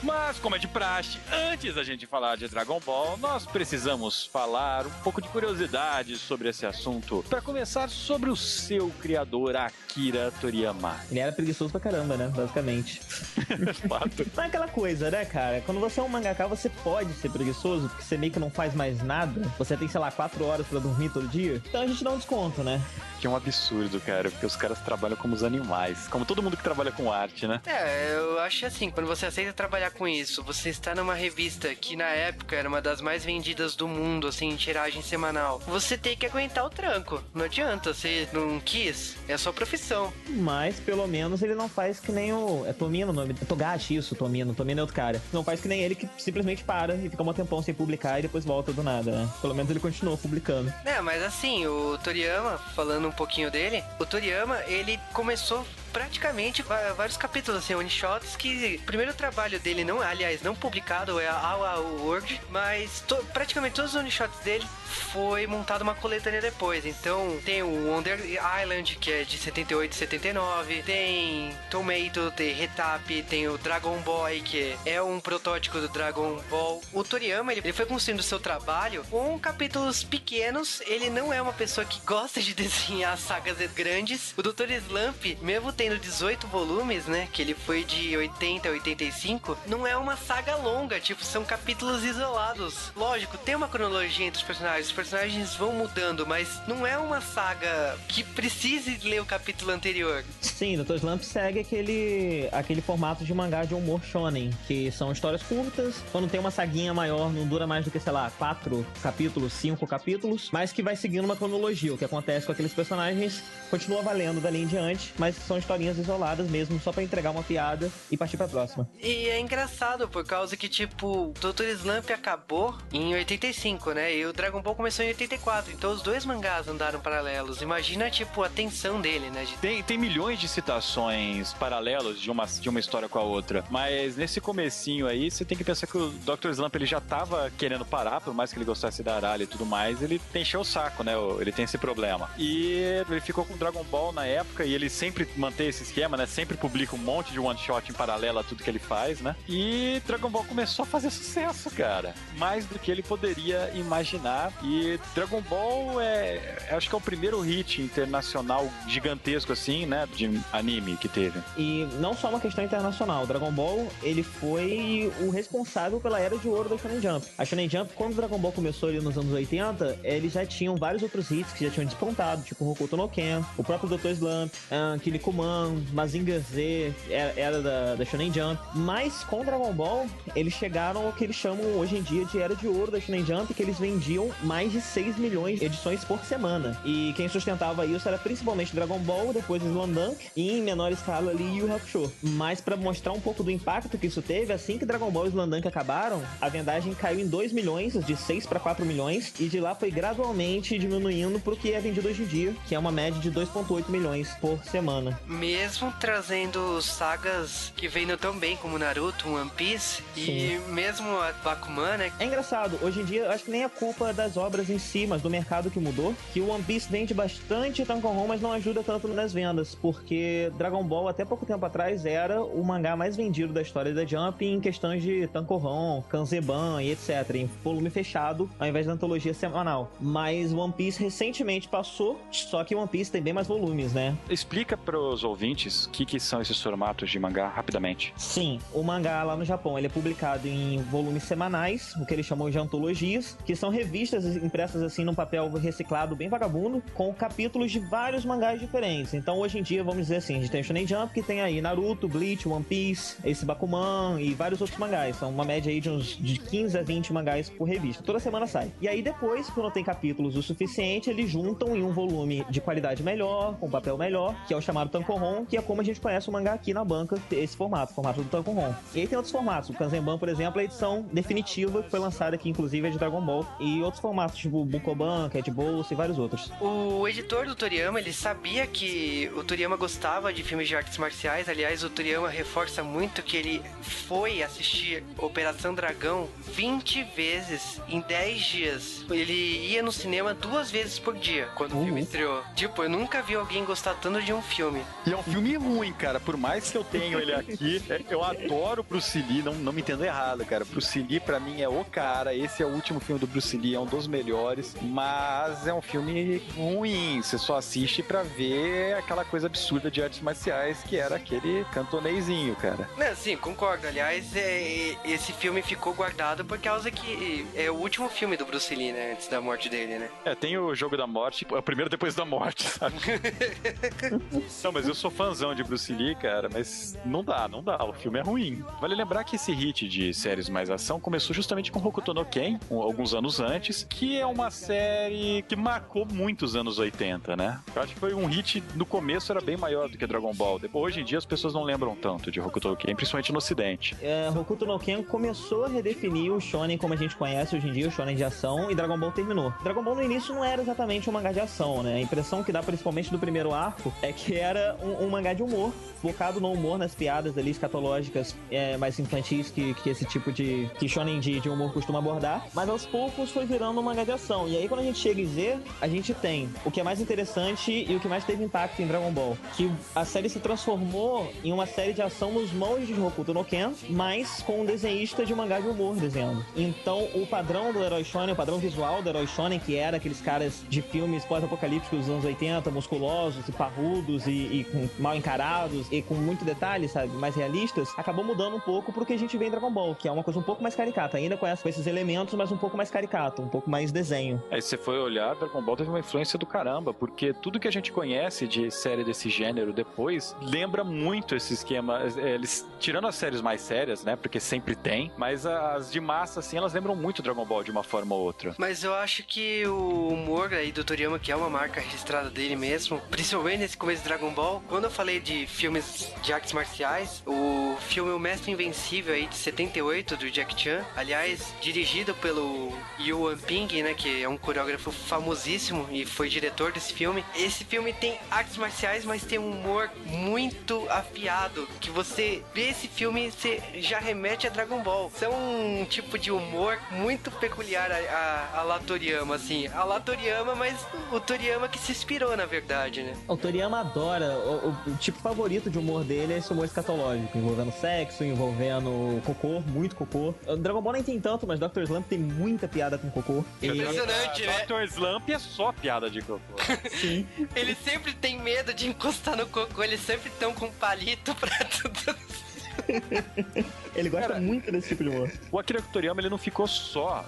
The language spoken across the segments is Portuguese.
Mas, como é de praxe, antes da gente falar de Dragon Ball, nós precisamos falar um pouco de curiosidade sobre esse assunto. Para começar, sobre o seu criador, Akira Toriyama. Ele era preguiçoso pra caramba, né? Basicamente. Fato. Não é aquela coisa, né, cara? Quando você é um mangaka, você pode ser preguiçoso, porque você meio que não faz mais nada. Você tem, sei lá, 4 horas pra dormir todo dia. Então a gente dá um desconto, né? Que é um absurdo, cara, porque os caras trabalham como os animais. Como todo mundo que trabalha com arte, né? Eu acho assim, quando você aceita trabalhar com isso, você está numa revista que na época era uma das mais vendidas do mundo, assim, em tiragem semanal. Você tem que aguentar o tranco. Não adianta, você não quis, é a sua profissão. Mas, pelo menos, ele não faz que nem o... É Tomino o nome? É Togashi isso, Tomino. Tomino é outro cara. Não faz que nem ele, que simplesmente para e fica um tempão sem publicar e depois volta do nada, né? Pelo menos ele continuou publicando. Mas assim, o Toriyama, falando um pouquinho dele, o Toriyama, ele começou praticamente vários capítulos, assim, one-shots, que o primeiro trabalho dele, não publicado, é a Our World, mas praticamente todos os one-shots dele foi montado uma coletânea depois. Então tem o Wonder Island, que é de 78 e 79, tem Tomato, tem Retap, tem o Dragon Boy, que é um protótipo do Dragon Ball. O Toriyama, ele foi construindo o seu trabalho com capítulos pequenos. Ele não é uma pessoa que gosta de desenhar sagas grandes. O Dr. Slump, mesmo tendo 18 volumes, né, que ele foi de 80 a 85, não é uma saga longa, tipo, são capítulos isolados. Lógico, tem uma cronologia entre os personagens vão mudando, mas não é uma saga que precise ler o capítulo anterior. Sim, Dr. Slump segue aquele formato de mangá de humor shonen, que são histórias curtas, quando tem uma saguinha maior, não dura mais do que, sei lá, 4 capítulos, 5 capítulos, mas que vai seguindo uma cronologia. O que acontece com aqueles personagens continua valendo dali em diante, mas são historinhas isoladas mesmo, só pra entregar uma piada e partir pra próxima. E é engraçado, por causa que, tipo, Dr. Slump acabou em 85, né? E o Dragon Ball começou em 84, então os dois mangás andaram paralelos. Imagina, tipo, a tensão dele, né? Tem milhões de citações paralelos de uma história com a outra, mas nesse comecinho aí, você tem que pensar que o Dr. Slump, ele já tava querendo parar, por mais que ele gostasse da Aralha e tudo mais, ele encheu o saco, né? Ele tem esse problema. E ele ficou com o Dragon Ball na época, e ele sempre mantém esse esquema, né? Sempre publica um monte de one-shot em paralelo a tudo que ele faz, né? E Dragon Ball começou a fazer sucesso, cara. Mais do que ele poderia imaginar. E Dragon Ball acho que é o primeiro hit internacional gigantesco, assim, né? De anime que teve. E não só uma questão internacional. Dragon Ball, ele foi o responsável pela era de ouro da Shonen Jump. A Shonen Jump, quando o Dragon Ball começou ali nos anos 80, eles já tinham vários outros hits que já tinham despontado, tipo Hokuto no Ken, o próprio Dr. Slump, Kinnikuman, Mazinger Z, era da Shonen Jump. Mas com Dragon Ball, eles chegaram ao que eles chamam hoje em dia de era de ouro da Shonen Jump, que eles vendiam mais de 6 milhões de edições por semana. E quem sustentava isso era principalmente Dragon Ball, depois Slam Dunk e em menor escala ali Yu Yu Hakusho. Mas pra mostrar um pouco do impacto que isso teve, assim que Dragon Ball e Slam Dunk acabaram, a vendagem caiu em 2 milhões, de 6 para 4 milhões, e de lá foi gradualmente diminuindo pro que é vendido hoje em dia, que é uma média de 2,8 milhões por semana. Mesmo trazendo sagas que vendem tão bem como Naruto, One Piece, sim, e mesmo a Bakuman, né? É engraçado, hoje em dia eu acho que nem é culpa das obras em si, mas do mercado que mudou, que o One Piece vende bastante Tankohon, mas não ajuda tanto nas vendas, porque Dragon Ball até pouco tempo atrás era o mangá mais vendido da história da Jump em questões de Tankohon, Kanzeban e etc, em volume fechado, ao invés da antologia semanal. Mas One Piece recentemente passou, só que One Piece tem bem mais volumes, né? Explica pros ouvintes o que são esses formatos de mangá, rapidamente. Sim, o mangá lá no Japão, ele é publicado em volumes semanais, o que eles chamam de antologias, que são revistas impressas assim num papel reciclado bem vagabundo, com capítulos de vários mangás diferentes. Então hoje em dia, vamos dizer assim, a gente tem o Shonen Jump, que tem aí Naruto, Bleach, One Piece, esse Bakuman e vários outros mangás. São uma média aí de 15 a 20 mangás por revista. Toda semana sai. E aí depois, quando tem capítulos o suficiente, eles juntam em um volume de qualidade melhor, com papel melhor, que é o chamado Tankohon, que é como a gente conhece o mangá aqui na banca, esse formato do Tankohon. E aí tem outros formatos. O Kanzenban, por exemplo, a edição definitiva, que foi lançada aqui, inclusive, é de Dragon Ball. E outros formatos, tipo Bukoban, Cat Bolsa e vários outros. O editor do Toriyama, ele sabia que o Toriyama gostava de filmes de artes marciais. Aliás, o Toriyama reforça muito que ele foi assistir Operação Dragão 20 vezes em 10 dias. Ele ia no cinema 2 vezes por dia quando o filme estreou. Tipo, eu nunca vi alguém gostar tanto de um filme. E é um filme ruim, cara. Por mais que eu tenha ele aqui, eu adoro Bruce Lee, não me entendo errado, cara. Bruce Lee, pra mim, é o cara. Esse é o último filme do Bruce Lee, é um dos melhores. Mas é um filme ruim. Você só assiste pra ver aquela coisa absurda de artes marciais que era aquele cantonezinho, cara. Não, sim, concordo. Aliás, esse filme ficou guardado por causa que é o último filme do Bruce Lee, né? Antes da morte dele, né? Tem o Jogo da Morte, é o primeiro depois da morte, sabe? Não, mas eu sou fãzão de Bruce Lee, cara, mas não dá, o filme é ruim. Vale lembrar que esse hit de séries mais ação começou justamente com Hokuto no Ken, alguns anos antes, que é uma série que marcou muito os anos 80, né? Eu acho que foi um hit, no começo era bem maior do que Dragon Ball. Depois, hoje em dia as pessoas não lembram tanto de Hokuto no Ken, principalmente no ocidente. Hokuto no Ken começou a redefinir o shonen como a gente conhece hoje em dia, o shonen de ação, e Dragon Ball terminou. Dragon Ball no início não era exatamente um mangá de ação, né? A impressão que dá principalmente do primeiro arco é que era um mangá de humor, focado no humor, nas piadas ali escatológicas mais infantis que esse tipo de shonen de humor costuma abordar, mas aos poucos foi virando um mangá de ação. E aí quando a gente chega em Z, a gente tem o que é mais interessante e o que mais teve impacto em Dragon Ball, que a série se transformou em uma série de ação nos moldes de Hokuto no Ken, mas com um desenhista de mangá de humor desenhando. Então o padrão do herói shonen, o padrão visual do herói shonen, que era aqueles caras de filmes pós-apocalípticos dos anos 80, musculosos e parrudos e mal encarados e com muito detalhe, sabe, mais realistas, acabou mudando um pouco pro que a gente vê em Dragon Ball, que é uma coisa um pouco mais caricata, ainda com esses elementos, mas um pouco mais caricato, um pouco mais desenho. Aí você foi olhar, Dragon Ball teve uma influência do caramba, porque tudo que a gente conhece de série desse gênero depois, lembra muito esse esquema, eles, tirando as séries mais sérias, né, porque sempre tem, mas as de massa, assim, elas lembram muito Dragon Ball de uma forma ou outra. Mas eu acho que o humor aí do Toriyama, que é uma marca registrada dele mesmo, principalmente nesse começo de Dragon Ball, quando eu falei de filmes de artes marciais, o filme O Mestre Invencível aí de 78 do Jack Chan, aliás, dirigido pelo Yuan Ping, né, que é um coreógrafo famosíssimo e foi diretor desse filme. Esse filme tem artes marciais, mas tem um humor muito afiado, que você vê esse filme, você já remete a Dragon Ball. Isso é um tipo de humor muito peculiar a la Toriyama, assim. A la Toriyama, mas o Toriyama que se inspirou, na verdade, né? O Toriyama adora, o tipo favorito de humor dele é esse humor escatológico, envolvendo sexo, envolvendo cocô, muito cocô. O Dragon Ball nem tem tanto, mas Dr. Slump tem muita piada com cocô. Impressionante, né? Dr. Slump é só piada de cocô. Sim. Ele sempre tem medo de encostar no cocô, eles sempre estão com um palito pra tudo. Ele gosta muito desse tipo de humor. O Akira Toriyama, ele não ficou só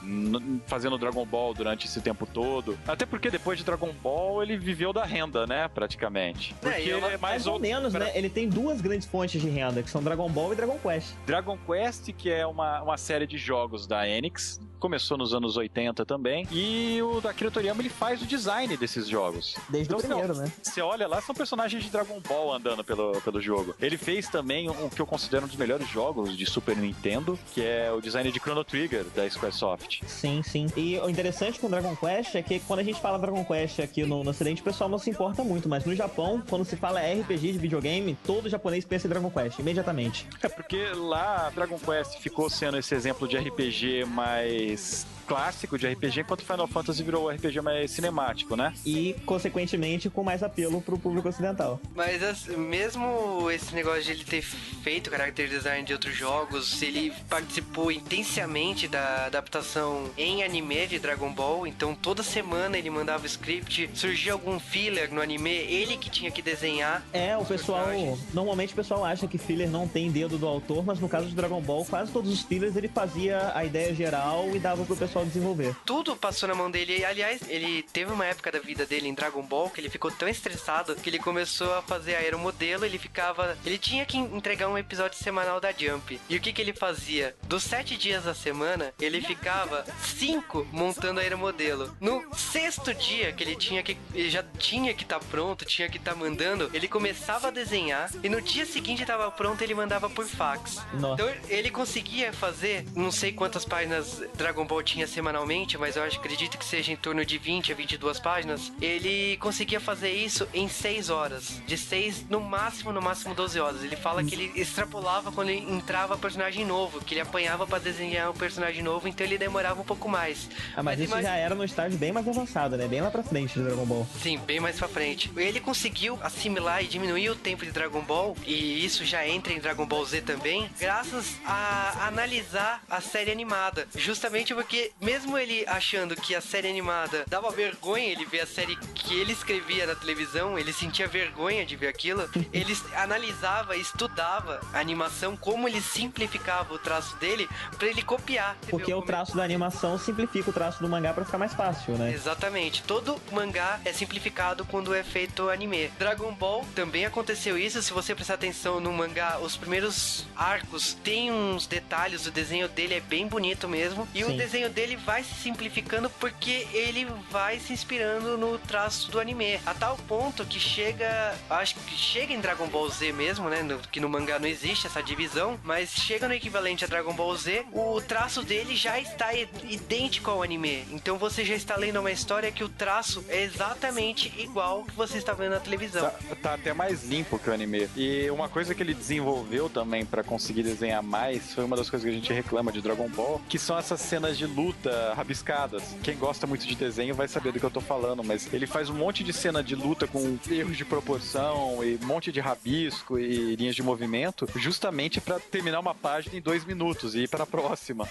fazendo Dragon Ball durante esse tempo todo. Até porque depois de Dragon Ball, ele viveu da renda, né? Praticamente. Porque mais ou menos, né? Ele tem duas grandes fontes de renda, que são Dragon Ball e Dragon Quest. Dragon Quest, que é uma série de jogos da Enix, começou nos anos 80 também. E o Akira Toriyama, ele faz o design desses jogos. Desde o primeiro, né? Você olha lá, são personagens de Dragon Ball andando pelo jogo. Ele fez também o que eu considero um dos melhores jogos de Super Nintendo, que é o design de Chrono Trigger da Squaresoft. Sim, sim. E o interessante com Dragon Quest é que quando a gente fala Dragon Quest aqui no Ocidente, o pessoal não se importa muito, mas no Japão, quando se fala RPG de videogame, todo japonês pensa em Dragon Quest, imediatamente. É porque lá Dragon Quest ficou sendo esse exemplo de RPG mais clássico de RPG, enquanto Final Fantasy virou o RPG mais cinemático, né? E, consequentemente, com mais apelo pro público ocidental. Mas mesmo esse negócio de ele ter feito character design de outros jogos, ele participou intensamente da adaptação em anime de Dragon Ball, então toda semana ele mandava o script, surgia algum filler no anime, ele que tinha que desenhar. O pessoal, normalmente o pessoal acha que filler não tem dedo do autor, mas no caso de Dragon Ball, quase todos os fillers ele fazia a ideia geral e dava pro pessoal desenvolver. Tudo passou na mão dele. E, aliás, ele teve uma época da vida dele em Dragon Ball que ele ficou tão estressado que ele começou a fazer aeromodelo. Ele tinha que entregar um episódio semanal da Jump. E o que ele fazia? Dos 7 dias da semana, ele ficava 5 montando aeromodelo. No 6º dia que ele já tinha que estar pronto, tinha que estar mandando, ele começava a desenhar e no dia seguinte estava pronto, ele mandava por fax. Nossa. Então ele conseguia fazer, não sei quantas páginas Dragon Ball tinha semanalmente, mas eu acredito que seja em torno de 20 a 22 páginas. Ele conseguia fazer isso em 6 horas. De 6, no máximo 12 horas. Ele fala que ele extrapolava enrolava quando entrava personagem novo, que ele apanhava pra desenhar um personagem novo, então ele demorava um pouco mais. Mas isso já era no estágio bem mais avançado, né? Bem lá pra frente do Dragon Ball. Sim, bem mais pra frente. Ele conseguiu assimilar e diminuir o tempo de Dragon Ball, e isso já entra em Dragon Ball Z também, graças a analisar a série animada. Justamente porque, mesmo ele achando que a série animada dava vergonha ele ver a série que ele escrevia na televisão, ele sentia vergonha de ver aquilo, ele analisava, estudava a animação, como ele simplificava o traço dele pra ele copiar. Porque o traço da animação simplifica o traço do mangá pra ficar mais fácil, né? Exatamente. Todo mangá é simplificado quando é feito anime. Dragon Ball também aconteceu isso. Se você prestar atenção no mangá, os primeiros arcos tem uns detalhes, o desenho dele é bem bonito mesmo. E Sim. o desenho dele vai se simplificando porque ele vai se inspirando no traço do anime. A tal ponto que chega, acho que chega em Dragon Ball Z mesmo, né? Que no mangá não existe essa divisão, mas chega no equivalente a Dragon Ball Z, o traço dele já está idêntico ao anime. Então você já está lendo uma história que o traço é exatamente igual ao que você está vendo na televisão. Tá até mais limpo que o anime. E uma coisa que ele desenvolveu também pra conseguir desenhar mais foi uma das coisas que a gente reclama de Dragon Ball, que são essas cenas de luta rabiscadas. Quem gosta muito de desenho vai saber do que eu tô falando, mas ele faz um monte de cena de luta com erros de proporção e um monte de rabisco e linhas de movimento, justamente pra terminar uma página em 2 minutos e ir pra próxima.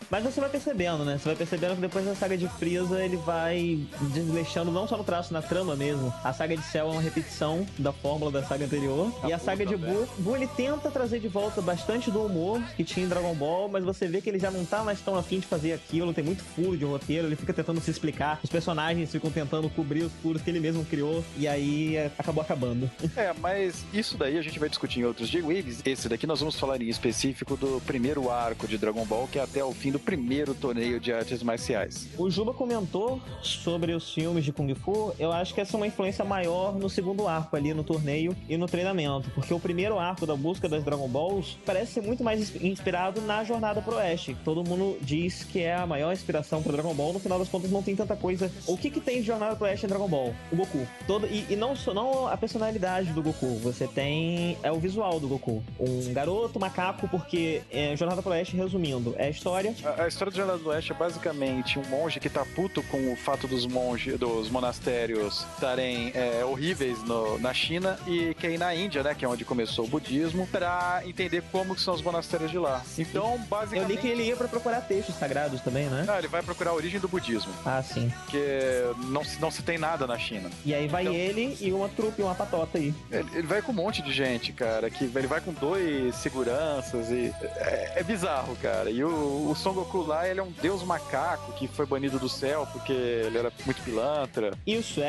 Mas você vai percebendo, né? Você vai percebendo que depois da saga de Frieza ele vai desleixando não só no traço, na trama mesmo. A saga de Cell é uma repetição da fórmula da saga anterior. E a saga de Buu, ele tenta trazer de volta bastante do humor que tinha em Dragon Ball, mas você vê que ele já não tá mais tão afim de fazer aquilo, tem muito furo de roteiro, ele fica tentando se explicar, os personagens ficam tentando cobrir os furos que ele mesmo criou, e aí acabou acabando. Mas isso daí a gente vai discutir em outros J-Waves. Esse daqui nós vamos falar em específico do primeiro arco de Dragon Ball, que é até o fim do primeiro torneio de artes marciais. O Juba comentou sobre os filmes de Kung Fu, eu acho que essa é uma influência maior no segundo arco ali, no torneio e no treinamento, porque o primeiro arco da busca das Dragon Balls parece ser muito mais inspirado na Jornada pro Oeste. Todo mundo diz que é a maior inspiração pro Dragon Ball, no final das contas não tem tanta coisa. O que tem de Jornada pro Oeste em Dragon Ball? O Goku. E não a personalidade do Goku, você tem o visual do Goku. Um garoto macaco, porque Jornada pro Oeste, resumindo, é a história. A história do Jornada do Oeste é basicamente um monge que tá puto com o fato dos monastérios estarem horríveis na China e quer ir na Índia, né, que é onde começou o budismo, pra entender como que são os monastérios de lá. Então, basicamente... Eu li que ele ia pra procurar textos sagrados também, né? Ele vai procurar a origem do budismo. Ah, sim. Porque não se tem nada na China. E aí vai ele e uma trupe, uma patota aí. Ele vai com um monte de gente, cara, que ele vai com 2 seguranças e... É bizarro, cara. E o Son Goku lá, ele é um deus macaco que foi banido do céu porque ele era muito pilantra. Isso,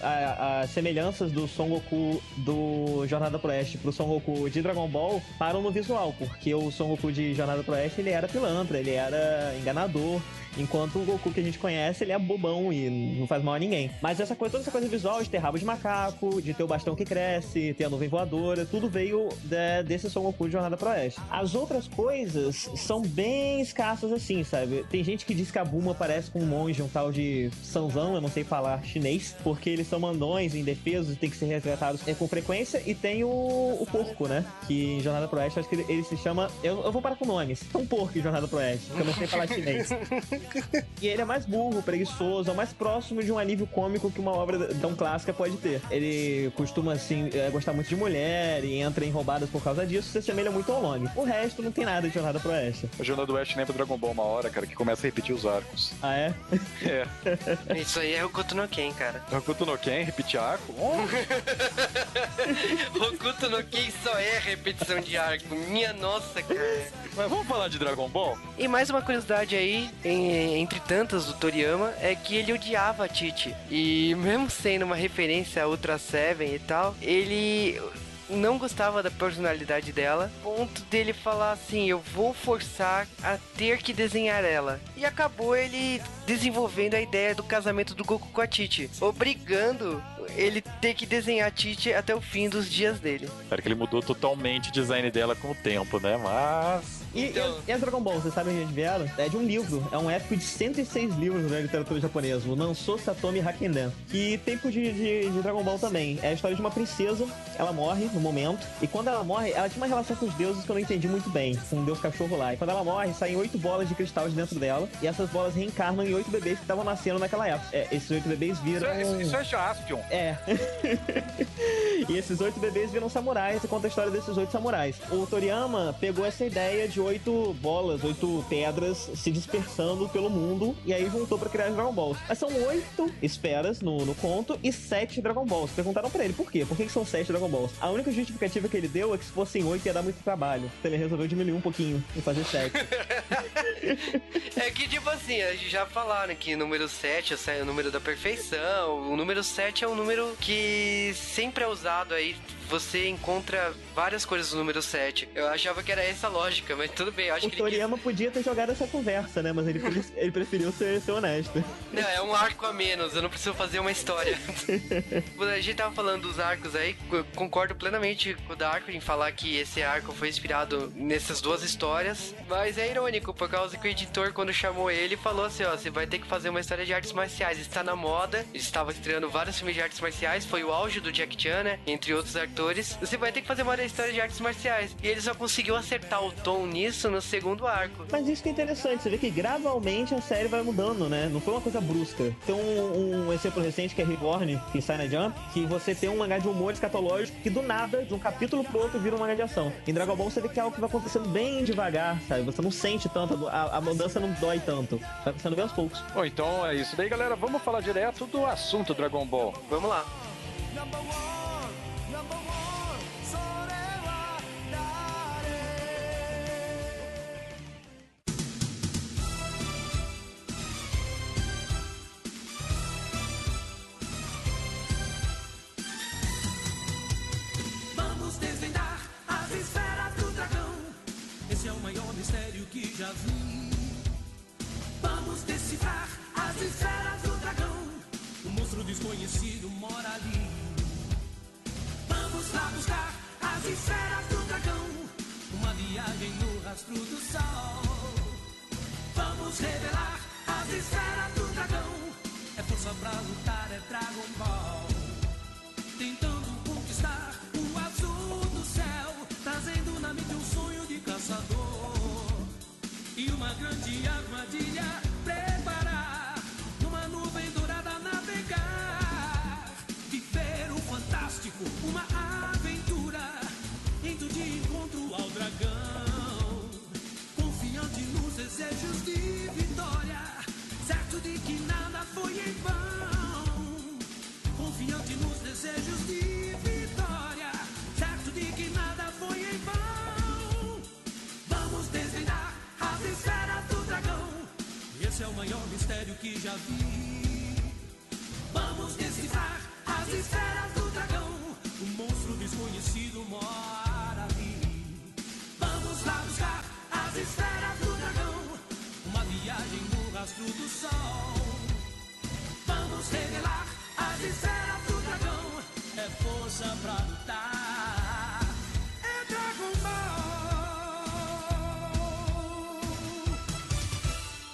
as semelhanças do Son Goku do Jornada pro Oeste pro Son Goku de Dragon Ball param no visual, porque o Son Goku de Jornada pro Oeste, ele era pilantra, ele era enganador, enquanto o Goku que a gente conhece, ele é bobão e não faz mal a ninguém. Mas toda essa coisa visual de ter rabo de macaco, de ter o bastão que cresce, ter a nuvem voadora, tudo veio desse Son Goku de Jornada pro Oeste. As outras coisas são bem escassas assim, sabe? Tem gente que diz que a Bulma parece com um monge, um tal de Sanzão, eu não sei falar chinês, porque eles são mandões, indefesos e tem que ser resgatados com frequência. E tem o porco, né? Que em Jornada pro Oeste, acho que ele se chama... Eu vou parar com nomes. É um porco em Jornada pro Oeste, porque eu não sei falar chinês. E ele é mais burro, preguiçoso, é o mais próximo de um alívio cômico que uma obra tão clássica pode ter. Ele costuma, assim, gostar muito de mulher e entra em roubadas por causa disso, se assemelha muito ao nome. O resto não tem nada de Jornada pro Oeste. A Jornada do Oeste lembra Dragon Ball uma hora, cara, que começa a repetir os arcos. Ah, é? É. Isso aí é Hokuto no Ken, cara. Hokuto no Ken, repetir arco? Hokuto no Ken só é repetição de arco. Minha nossa, cara. Mas vamos falar de Dragon Ball? E mais uma curiosidade aí, entre tantas do Toriyama, é que ele odiava a Titi. E mesmo sendo uma referência a Ultra Seven e tal, ele não gostava da personalidade dela, ponto dele falar assim, eu vou forçar a ter que desenhar ela. E acabou ele desenvolvendo a ideia do casamento do Goku com a Titi, obrigando ele ter que desenhar a Titi até o fim dos dias dele. Claro que ele mudou totalmente o design dela com o tempo, né? Mas... E a Dragon Ball, vocês sabem onde vieram? É de um livro, é um épico de 106 livros da literatura japonesa, o Nansou Satomi Hakenden, que tem de Dragon Ball também. É a história de uma princesa, ela morre no momento, e quando ela morre, ela tinha uma relação com os deuses que eu não entendi muito bem, com um deus cachorro lá. E quando ela morre, saem 8 bolas de cristal de dentro dela, e essas bolas reencarnam em 8 bebês que estavam nascendo naquela época. Esses 8 bebês viram... Isso é Jaspion. E esses 8 bebês viram samurais, e conta a história desses 8 samurais. O Toriyama pegou essa ideia de 8 bolas, 8 pedras se dispersando pelo mundo, e aí juntou pra criar os Dragon Balls. Mas são 8 esferas no conto e 7 Dragon Balls. Perguntaram pra ele por quê? Por que são 7 Dragon Balls? A única justificativa que ele deu é que se fossem 8 ia dar muito trabalho. Então ele resolveu diminuir um pouquinho e fazer 7. É que, tipo assim, a gente já falaram que o número 7 é o número da perfeição. O número 7 é um número que sempre é usado aí. Você encontra várias coisas no número 7. Eu achava que era essa a lógica, mas tudo bem. Eu acho o que Toriyama podia ter jogado essa conversa, né? Mas ele preferiu ser honesto. Não, é um arco a menos. Eu não preciso fazer uma história. A gente tava falando dos arcos aí. Concordo plenamente com o Darko em falar que esse arco foi inspirado nessas duas histórias. Mas é irônico, por causa que o editor, quando chamou ele, falou assim, ó, você vai ter que fazer uma história de artes marciais. Está na moda. Estava estreando vários filmes de artes marciais. Foi o auge do Jack Chan, né? Entre outros atores. Você vai ter que fazer uma história de artes marciais. E ele só conseguiu acertar o tom nisso no segundo arco. Mas isso que é interessante, você vê que gradualmente a série vai mudando, né? Não foi uma coisa brusca. Tem um exemplo recente que é Reborn, que sai na Jump, que você tem um mangá de humor escatológico que do nada, de um capítulo pro outro, vira um mangá de ação. Em Dragon Ball você vê que é algo que vai acontecendo bem devagar, sabe? Você não sente tanto, a mudança não dói tanto. Vai acontecendo bem aos poucos. Bom, então é isso daí, galera. Vamos falar direto do assunto Dragon Ball. Vamos lá. Esse é o maior mistério que já vi. Vamos decifrar as esferas do dragão. O monstro desconhecido mora ali. Vamos lá buscar as esferas do dragão. Uma viagem no rastro do sol. Vamos revelar as esferas do dragão. É força pra lutar, é Dragon Ball. Tentando conquistar o azul do céu, trazendo na mente um sonho de caçador e uma grande armadilha preparar, numa nuvem dourada navegar, viver o fantástico, uma aventura, indo de encontro ao dragão, confiante nos desejos de vitória, certo de que nada foi em vão, confiante nos desejos de vitória, certo de que nada foi em vão. Vamos desvendar as esferas do dragão. Esse é o maior mistério que já vi. Vamos decifrar as esferas do dragão. O monstro desconhecido mora ali. Vamos lá buscar as esferas do dragão. Uma viagem no rastro do sol. Vamos revelar as esferas do dragão. É força pra lutar. É Dragon Ball.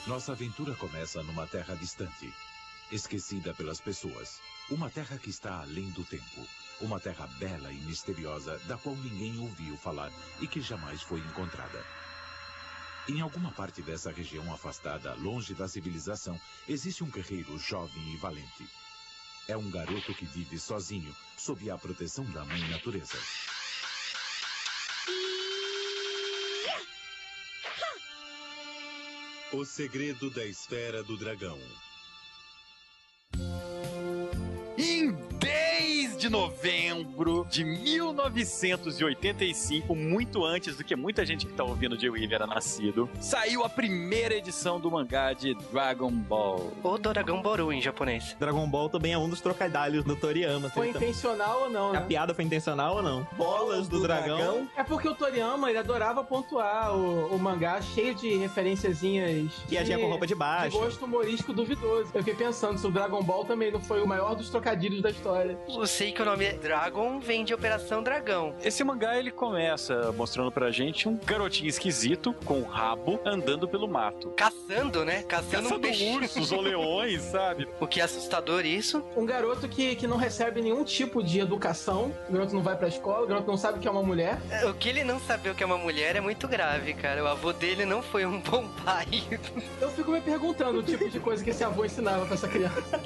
Nossa aventura começa numa terra distante, esquecida pelas pessoas. Uma terra que está além do tempo. Uma terra bela e misteriosa, da qual ninguém ouviu falar e que jamais foi encontrada. Em alguma parte dessa região afastada, longe da civilização, existe um guerreiro jovem e valente. É um garoto que vive sozinho, sob a proteção da mãe natureza. O segredo da esfera do dragão. Em 10 de novembro de 1985, muito antes do que muita gente que tá ouvindo de Weaver era nascido, saiu a primeira edição do mangá de Dragon Ball. Ou Dragon Boru em japonês. Dragon Ball também é um dos trocadilhos do Toriyama. Foi intencional ou não, né? A piada foi intencional ou não? Bolas do dragão. É porque o Toriyama, ele adorava pontuar o mangá cheio de referenciazinhas Que agia com roupa de baixo. de gosto humorístico duvidoso. Eu fiquei pensando se o Dragon Ball também não foi o maior dos trocadilhos da história. Eu sei que o nome Dragon vem de Operação Dragão. Esse mangá, ele começa mostrando pra gente um garotinho esquisito, com um rabo, andando pelo mato. Caçando, né? Caçando um peixe. ursos ou leões, sabe? O que é assustador isso. Um garoto que não recebe nenhum tipo de educação, o garoto não vai pra escola, o garoto não sabe o que é uma mulher. O que ele não saber o que é uma mulher é muito grave, cara. O avô dele não foi um bom pai. Eu fico me perguntando o tipo de coisa que esse avô ensinava pra essa criança.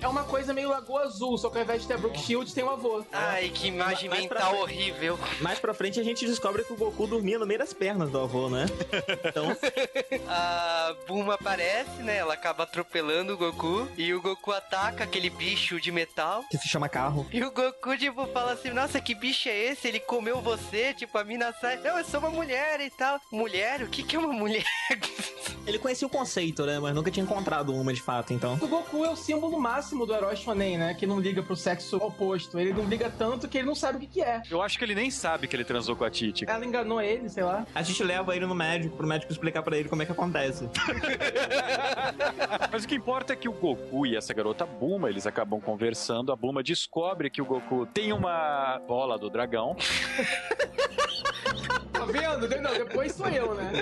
É uma coisa meio Lagoa Azul, só que ao invés de ter a Brooke Shields, tem um avô. Ai, que imagem mental horrível. Mais pra frente a gente descobre que o Goku dormia no meio das pernas do avô, né? Então... A Bulma aparece, né? Ela acaba atropelando o Goku. E o Goku ataca aquele bicho de metal. Que se chama carro. E o Goku, tipo, fala assim, nossa, que bicho é esse? Ele comeu você? Tipo, a mina sai, eu sou uma mulher e tal. Mulher? O que é uma mulher? Ele conhecia o conceito, né? Mas nunca tinha encontrado uma de fato, então. O Goku é o símbolo máximo do herói shonen, né? Que não liga pro sexo oposto. Ele não liga tanto que ele não sabe o que é. Eu acho que ele nem sabe que ele transou com a Titi. Ela enganou ele, sei lá. A gente leva ele no médico, pro médico explicar pra ele como é que acontece. Mas o que importa é que o Goku e essa garota Bulma, eles acabam conversando. A Bulma descobre que o Goku tem uma bola do dragão. Tá vendo? Não, depois sou eu, né?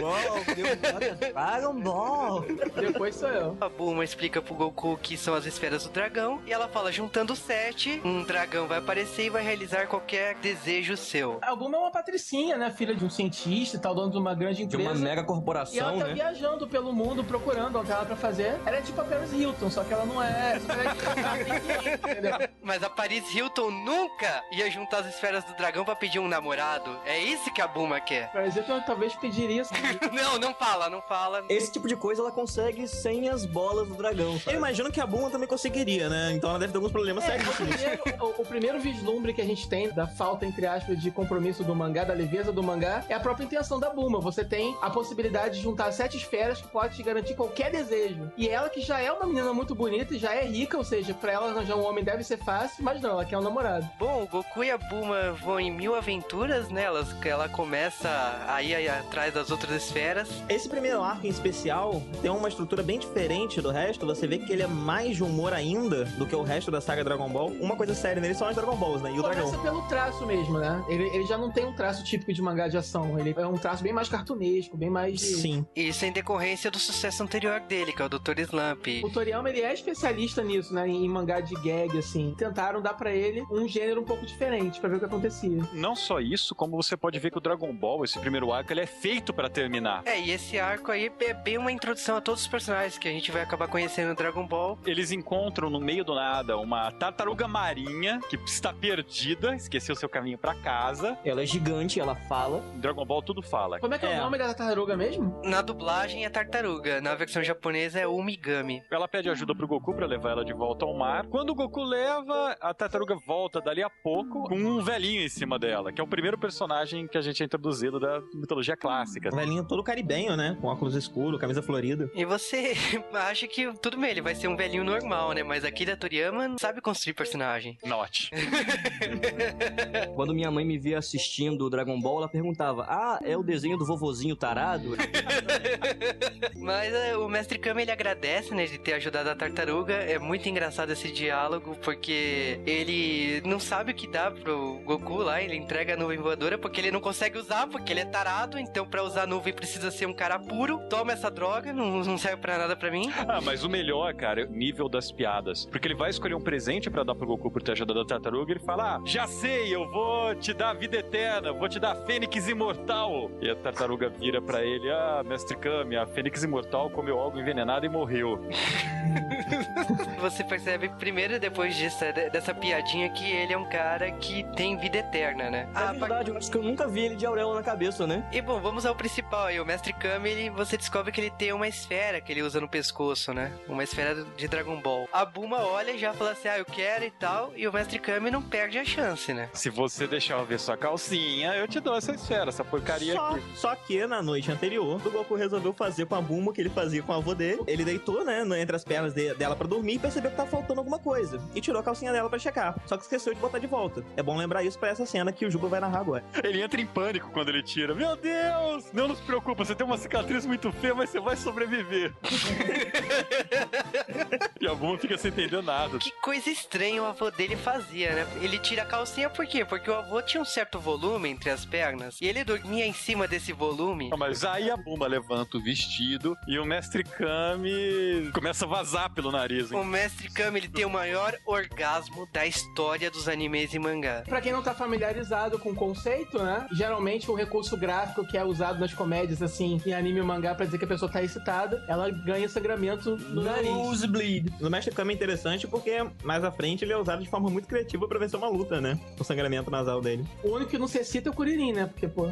Dragon Ball! Depois sou eu. A Bulma explica pro Goku que são as esferas do dragão. E ela fala, juntando 7, um dragão vai aparecer e vai realizar qualquer desejo seu. A Bulma é uma patricinha, né? Filha de um cientista e tal, dono de uma grande De empresa. uma mega E corporação, ela tá né? viajando pelo mundo, procurando o que ela pra fazer. Ela é tipo a Paris Hilton, só que ela não é... Só que ela é entendeu? Mas a Paris Hilton nunca ia juntar as esferas do dragão pra pedir um namorado. É isso que a Bulma quer. Paris Hilton talvez pediria isso. Não fala. Esse tipo de coisa ela consegue sem as bolas do dragão, Eu sabe? imagino que a Bulma também conseguiria, né? Então ela deve ter alguns problemas sérios com isso. O primeiro vislumbre que a gente tem da falta, entre aspas, de compromisso do mangá, da leveza do mangá, é a própria intenção da Bulma. Você tem a possibilidade de juntar 7 esferas que pode te garantir qualquer desejo. E ela, que já é uma menina muito bonita e já é rica, ou seja, pra ela arranjar um homem deve ser fácil, mas não, ela quer um namorado. Bom, o Goku e a Bulma vão em 1000 aventuras, né? Ela começa a ir atrás das outras esferas. Esse primeiro arco em especial tem uma estrutura bem diferente do resto. Você vê que ele é mais de humor ainda do que o resto da saga Dragon Ball. Uma coisa séria nele são as Dragon Balls, né? E o Começa dragão. pelo traço mesmo, né? Ele já não tem um traço típico de mangá de ação. Ele é um traço bem mais cartunesco, bem mais de... Sim. Isso em decorrência do sucesso anterior dele, que é o Dr. Slump. O Toriyama, ele é especialista nisso, né? Em mangá de gag, assim. Tentaram dar pra ele um gênero um pouco diferente pra ver o que acontecia. Não só isso, como você pode ver que o Dragon Ball, esse primeiro arco, ele é feito pra terminar. E esse arco aí é bem uma introdução a todos os personagens que a gente vai acabar conhecendo no Dragon Ball. Eles encontram no meio do nada uma tartaruga marinha que está perdida, esqueceu seu caminho pra casa. Ela é gigante, ela fala. Em Dragon Ball tudo fala. Como é que é o nome da tartaruga mesmo? Na dublagem é tartaruga, na versão japonesa é Umigami. Ela pede ajuda pro Goku pra levar ela de volta ao mar. Quando o Goku leva, a tartaruga volta dali a pouco com um velhinho em cima dela, que é o primeiro personagem que a gente é introduzido da mitologia clássica. Um velhinho todo caribenho, né? Com óculos escuros, camisa florida. E você acha que tudo bem, ele vai ser um velhinho normal, né? Mas aqui da Toriyama não sabe construir personagem. Note. Quando minha mãe me via assistindo o Dragon Ball, ela perguntava: ah, é o desenho do vovozinho tarado? Mas o Mestre Kami, ele agradece, né, de ter ajudado a tartaruga. É muito engraçado esse diálogo, porque ele não sabe o que dá pro Goku lá, ele entrega a nuvem voadora porque ele não consegue usar, porque ele é tarado, então pra usar a nuvem precisa ser um cara puro. Toma essa droga, não serve pra nada pra mim. Ah, mas o melhor, cara, é o nível das piadas. Porque ele vai escolher um presente pra dar pro Goku por ter ajudado a tartaruga e ele fala: ah, já sei, eu vou te dar a vida eterna, vou te dar a Fênix Imortal. E a tartaruga vira pra ele: ah, Mestre Kami, a Fênix Imortal comeu algo envenenado e morreu. Você percebe primeiro, depois dessa piadinha, que ele é um cara que tem vida eterna, né? É verdade, eu acho que eu nunca vi ele de auréola na cabeça, né? E bom, vamos ao principal aí. O Mestre Kami, você descobre que ele tem uma esfera que ele usa no pescoço, né? Uma esfera de Dragon Ball. A Bulma olha e já fala assim, ah, eu quero e tal. E o Mestre Kami não perde a chance, né? Se você deixar eu ver sua calcinha, eu te dou essa esfera, essa porcaria aqui. Só que na noite anterior, o Goku resolveu fazer com a Bulma o que ele fazia com o avô dele. Ele deitou, né, entre as pernas dela pra dormir e percebeu que tava faltando alguma coisa. E tirou a calcinha dela pra checar. Só que esqueceu de botar de volta. É bom lembrar isso pra essa cena que o Juba vai narrar agora. Ele entra em pânico quando quando ele tira. Meu Deus! Não se preocupa, você tem uma cicatriz muito feia, mas você vai sobreviver. E a Bulma fica sem entender nada. Que coisa estranha o avô dele fazia, né? Ele tira a calcinha por quê? Porque o avô tinha um certo volume entre as pernas e ele dormia em cima desse volume. Mas aí a Bulma levanta o vestido e o Mestre Kami começa a vazar pelo nariz. O Mestre Kami, ele tem o maior orgasmo da história dos animes e mangá. Pra quem não tá familiarizado com o conceito, né? Geralmente o recurso gráfico que é usado nas comédias, assim, em anime e mangá pra dizer que a pessoa tá excitada, ela ganha sangramento no nariz. Nosebleed. No Mestre Kami é interessante porque mais à frente ele é usado de forma muito criativa pra vencer uma luta, né? O sangramento nasal dele. O único que não se excita é o Kuririn, né? Porque, pô...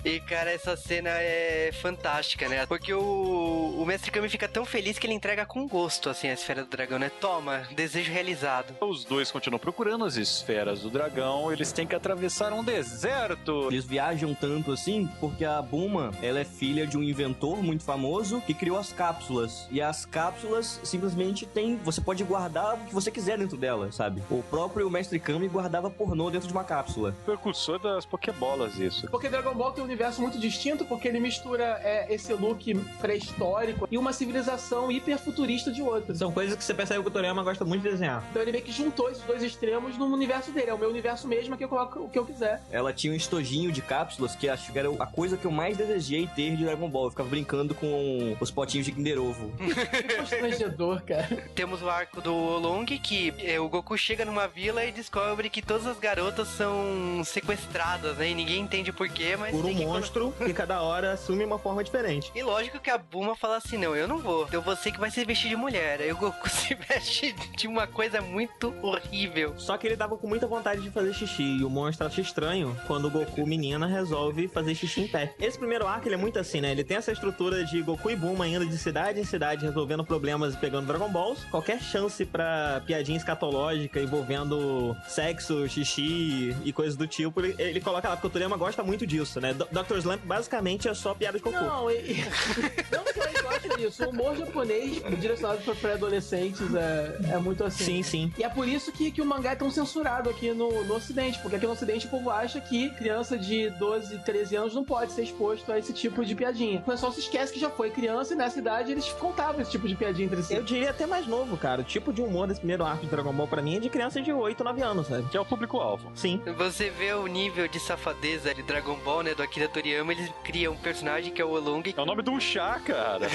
E, cara, essa cena é fantástica, né? Porque o Mestre Kami fica tão feliz que ele entrega com gosto, assim, a esfera do dragão, né? Toma, desejo realizado. Os dois continuam procurando as esferas do dragão, eles têm que atravessar um deserto. Eles viajam tanto assim porque a Bulma, ela é filha de um inventor muito famoso que criou as cápsulas. E as cápsulas simplesmente tem... Você pode guardar o que você quiser dentro dela, sabe? O próprio Mestre Kami guardava pornô dentro de uma cápsula. Precursor das Pokébolas, isso. Porque Dragon Ball tem um universo muito distinto, porque ele mistura esse look pré-histórico e uma civilização hiperfuturista de outra. São coisas que você percebe que o Toriyama gosta muito de desenhar. Então ele meio que juntou esses dois extremos no universo dele. É o meu universo mesmo, que eu coloco o que eu quiser. Ela tinha um estojinho de cápsulas que acho que era a coisa que eu mais desejei ter de Dragon Ball. Eu ficava brincando com os potinhos de Kinder Ovo. Que constrangedor, cara. Temos o arco do Olong, que o Goku chega numa vila e descobre que todas as garotas são sequestradas, né? E ninguém entende por quê, mas... Por um monstro que cada hora assume uma forma diferente. E lógico que a Bulma fala assim, não, eu não vou. Eu vou ser que vai se vestir de mulher. Aí o Goku se veste de uma coisa muito horrível. Só que ele tava com muita vontade de fazer xixi. E o monstro acha estranho quando o Goku, menina, resolve fazer xixi em pé. Esse primeiro arco, ele é muito assim, né? Ele tem essa estrutura de Goku e Bulma indo de cidade em cidade, resolvendo problemas e pegando Dragon Balls. Qualquer chance pra piadinha escatológica envolvendo sexo, xixi e coisas do tipo, ele coloca lá, porque o Toriyama gosta muito disso, né? Dr. Slump basicamente é só piada de cocô. Não, não só ele gosta disso. O humor japonês, direcionado para pré-adolescentes, é muito assim. Sim, sim. E é por isso que o mangá é tão censurado aqui no Ocidente, porque aqui no Ocidente o povo acha que criança de 12, 13 anos não pode ser exposto a esse tipo de piadinha. O pessoal se esquece que já foi criança e nessa idade eles contavam esse tipo de piadinha entre si. Eu diria até mais novo, cara. O tipo de humor desse primeiro arco de Dragon Ball pra mim é de criança de 8, 9 anos, sabe? Que é o público-alvo. Sim. Você vê o nível de safadeza de Dragon Ball, né, do Akira Toriyama, eles criam um personagem que é o Olong. É o nome de um chá, cara.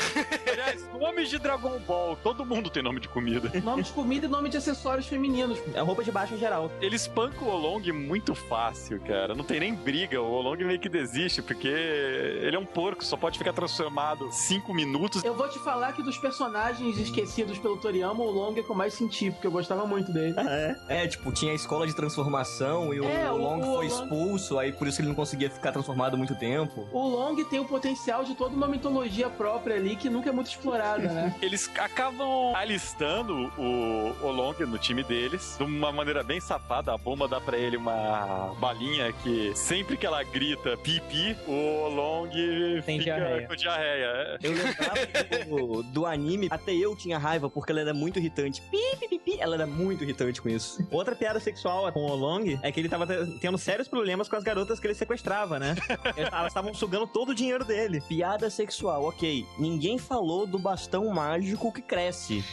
Aliás, nomes de Dragon Ball. Todo mundo tem nome de comida. Nome de comida e nome de acessórios femininos. É roupa de baixo em geral. Ele espanca o Olong muito fácil, cara. Não tem nem briga. O Olong meio que desiste, porque ele é um porco, só pode ficar transformado 5 minutos. Eu vou te falar que dos personagens esquecidos pelo Toriyama, o Long é que eu mais senti, porque eu gostava muito dele. Tipo, tinha a escola de transformação e o Long foi expulso, aí por isso que ele não conseguia ficar transformado muito tempo. O Long tem o potencial de toda uma mitologia própria ali, que nunca é muito explorada, né? Eles acabam alistando o Olong no time deles, de uma maneira bem safada. A Bulma dá pra ele uma balinha que sempre que ela grita pipi, o Olong tem fica diarreia. com diarreia. Eu lembrava do anime, até eu tinha raiva, porque ela era muito irritante. Ela era muito irritante com isso. Outra piada sexual com o Olong é que ele tava tendo sérios problemas com as garotas que ele sequestrava, né? Elas estavam sugando todo o dinheiro dele. Piada sexual, ok. Ninguém falou do bastão mágico que cresce.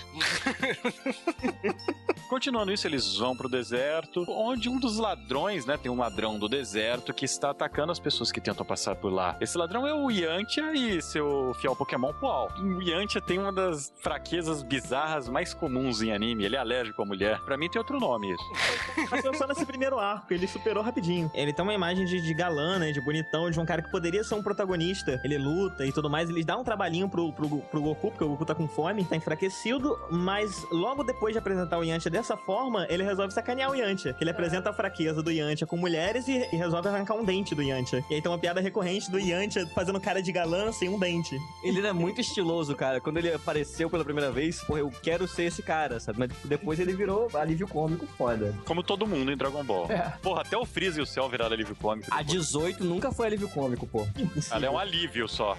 Continuando isso, eles vão pro deserto, onde um dos ladrões, né, tem um ladrão do deserto que está atacando as pessoas que tentam passar por lá. Esse ladrão é o Yantia e seu fiel Pokémon Poal. O Yantia tem uma das fraquezas bizarras mais comuns em anime, ele é alérgico à mulher. Pra mim tem outro nome isso. Mas foi só nesse primeiro arco, ele superou rapidinho. Ele tem uma imagem de galã, né, de bonitão, de um cara que poderia ser um protagonista. Ele luta e tudo mais, ele dá um trabalhinho pro Goku, porque o Goku tá com fome, tá enfraquecido, mas logo depois de apresentar o Yantia dessa forma, ele resolve sacanear o Yantia. Ele apresenta a fraqueza do Yantia com mulheres e resolve arrancar um dente do Yantia. E aí tem uma piada recorrente do Yantia fazendo cara de galã sem um dente. Ele era muito estiloso, cara. Quando ele apareceu pela primeira vez, pô, eu quero ser esse cara, sabe? Mas depois ele virou alívio cômico foda. Como todo mundo em Dragon Ball. Porra, até o Freeza e o Cell viraram alívio cômico. A 18 nunca foi alívio cômico, pô. Ela é um alívio só.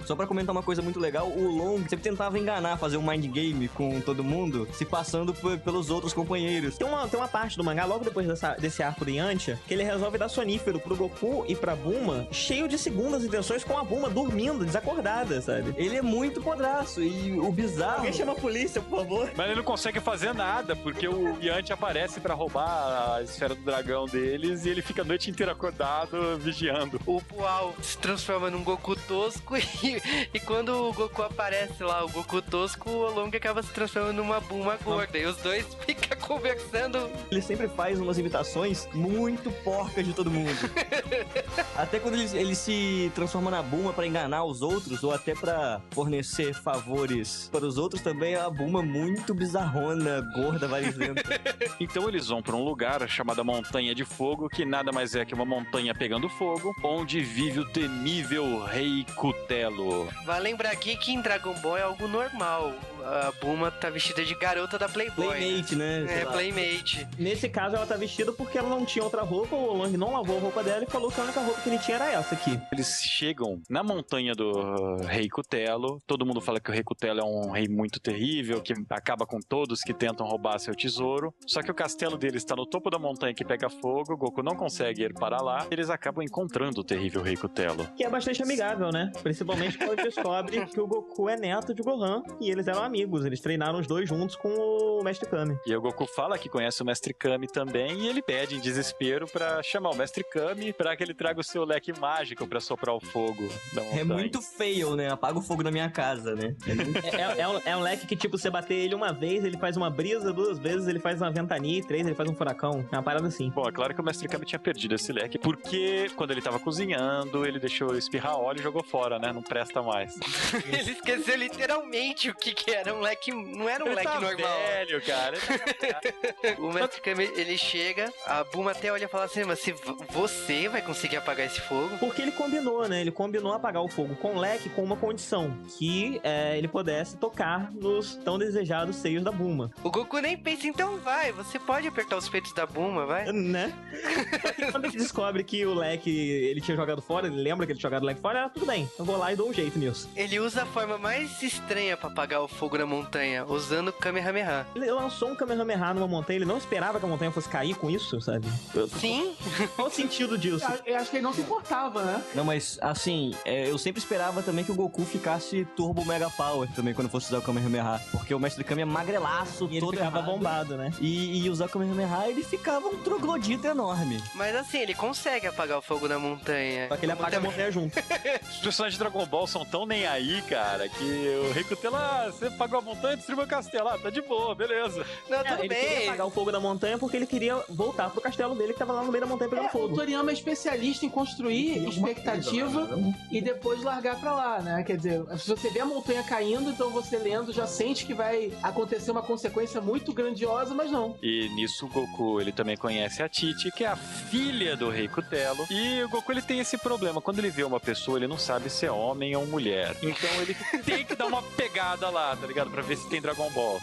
Só pra comentar uma coisa muito legal, o Long sempre tentava enganar, fazer um mind game com todo mundo, se passando pelos outros companheiros. Tem uma parte do mangá, logo depois dessa desse arco do Yantia que ele resolve dar sonífero pro Goku e pra Bulma, cheio de segundas intenções, com a Bulma dormindo, desacordada, sabe? Ele é muito podraço e o bizarro... Alguém chama a polícia, por favor. Mas ele não consegue fazer nada, porque o Yantia aparece pra roubar a esfera do dragão deles e ele fica a noite inteira acordado, vigiando. O Pual se transforma num Goku tosco e quando o Goku aparece lá, o Goku tosco, o Long acaba se transformando numa Bulma gorda. E os dois ficam conversando. Ele sempre faz umas imitações muito porcas de todo mundo. Até quando ele se transforma na Bulma pra enganar os outros, ou até pra fornecer favores para os outros, também é a Bulma muito bizarrona, gorda, varizenta. Então eles vão pra um lugar chamado Montanha de Fogo, que nada mais é que uma montanha pegando fogo, onde vive o temível Rei Cutelo. Vai lembrar aqui que em Dragon Ball é algo normal. A Bulma tá vestida de garota da Playboy. Playmate, né? É, Playmate. Nesse caso, ela tá vestida porque ela não tinha outra roupa, o Long não lavou a roupa dela e falou que a única roupa que ele tinha era essa aqui. Eles chegam na montanha do Rei Cutelo. Todo mundo fala que o Rei Cutelo é um rei muito terrível, que acaba com todos que tentam roubar seu tesouro. Só que o castelo dele está no topo da montanha que pega fogo, o Goku não consegue ir para lá. Eles acabam encontrando o terrível Rei Cutelo. Que é bastante amigável, né? Principalmente quando descobre que o Goku é neto de Gohan e eles eram amigos. Eles treinaram os dois juntos com o Mestre Kami. E o Goku fala que conhece o Mestre Kami também e ele pede em desespero pra chamar o Mestre Kami pra que ele traga o seu leque mágico pra soprar o fogo da montanha. É muito fail, né? Apaga o fogo na minha casa, né? É um leque que, tipo, você bater ele uma vez, ele faz uma brisa, 2 vezes ele faz uma ventania e 3 ele faz um furacão. É uma parada assim. Bom, é claro que o Mestre Kami tinha perdido esse leque, porque quando ele tava cozinhando, ele deixou espirrar óleo e jogou fora, né? Não presta mais. Ele esqueceu literalmente o que era um leque. Não era um Ele leque tá normal. velho, cara. O Mestre Kami, ele chega, a Bulma até olha e fala assim, mas se você vai conseguir apagar esse fogo? Porque ele combinou, né? Ele combinou apagar o fogo com o leque com uma condição, que ele pudesse tocar nos tão desejados seios da Bulma. O Goku nem pensa, então vai, você pode apertar os peitos da Bulma, vai? Né? Quando ele descobre que o leque ele tinha jogado fora, ele lembra que ele tinha jogado o leque fora, tudo bem, eu vou lá e dou um jeito nisso. Ele usa a forma mais estranha pra apagar o fogo na montanha, usando o Kamehameha. Ele lançou um Kamehameha numa montanha, ele não esperava que a montanha fosse cair com isso, sabe? Sim. Qual o sentido disso? Eu acho que ele não se importava, né? Não, mas assim, eu sempre esperava também que o Goku ficasse Turbo Mega Power também quando fosse usar o Kamehameha. Porque o Mestre Kami é magrelaço, E ele todo ficava errado. bombado, né? E usar o Kamehameha, ele ficava um troglodita enorme. Mas assim, ele consegue apagar o fogo na montanha. Só que ele apaga a montanha junto. Os personagens de Dragon Ball são tão nem aí, cara, que o Rei Cutelo, você apagou a montanha e destruiu o castelo. Ah, tá de boa, beleza. Não, tudo Ele bem. queria apagar o fogo da montanha porque ele queria voltar pro castelo dele que tava lá no meio da montanha pegando O fogo. Toriyama é especialista em construir expectativa e depois largar pra lá, né? Quer dizer, se você vê a montanha caindo, então você lendo já sente que vai acontecer uma consequência muito grandiosa, mas não. E nisso o Goku, ele também conhece a Titi, que é a filha do Rei Cutelo. E o Goku, ele tem esse problema. Quando ele vê uma pessoa, ele não sabe se é homem ou mulher. Então ele tem que dar uma pegada lá, tá ligado? Pra ver se tem Dragon Balls.